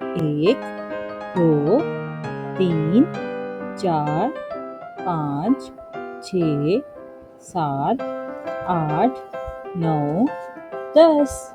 1 2 3 4 5 6 7 8 9 10۔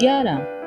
11،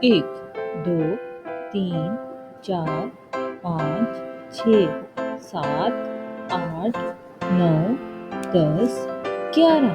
1 2 3 4 5 6 7 8 9 10 11۔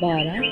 12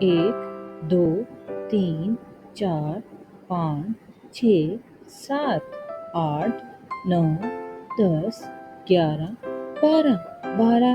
1 2 3 4 5 6 7 8 9 10 11 12۔ 12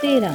13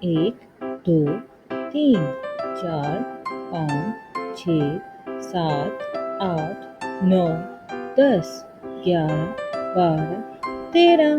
1 2 3 4 5 6 7 8 9 10 11 12 13۔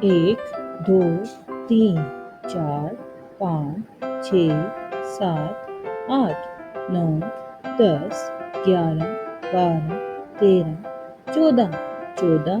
1 2 3 4 5 6 7 8 9 10 11 12 13 14۔ 14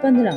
15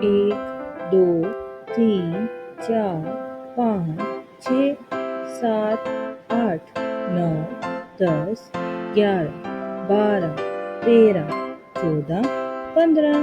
1 2 3 4 5 6 7 8 9 10 11 12 13 14 15۔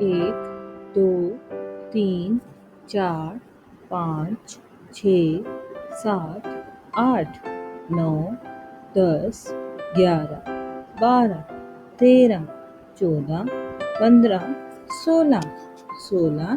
1 2 3 4 5 6 7 8 9 10 11 12 13 14 15 16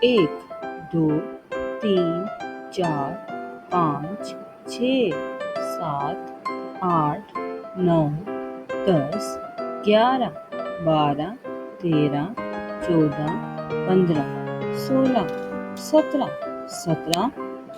1 2 3 4 5 6 7 8 9 10 11 12 13 14 15 16 17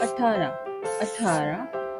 18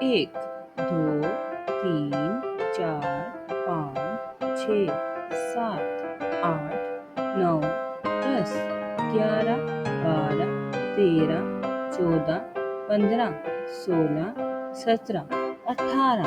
1 2 3 4 5 6 7 8 9 10 11 12 13 14 15 16 17 18۔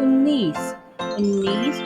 19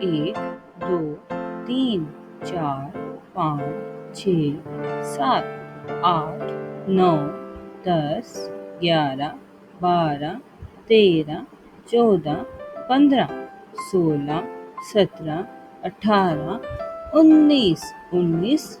1 2 3 4 5 6 7 8 9 10 11 12 13 14 15 16 17 18 19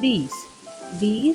20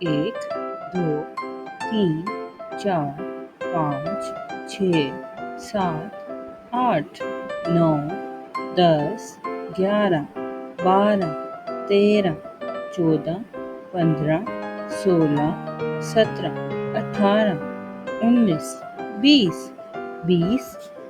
1 2 3 4 5 6 7 8 9 10 11 12 13 14 15 16 17 18 19 20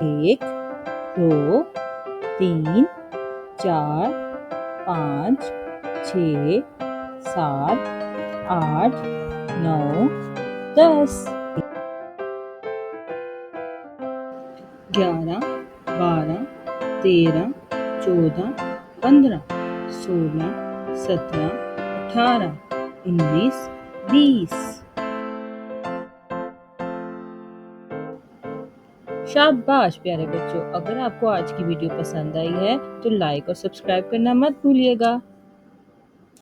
1 2 3 4 5 6 7 8 9 10۔ 11, 12, 13, 14, 15, 16, 17, 18, 19, 20। शाबाश प्यारे बच्चों, अगर आपको आज की वीडियो पसंद आई है तो लाइक और सब्सक्राइब करना मत भूलिएगा।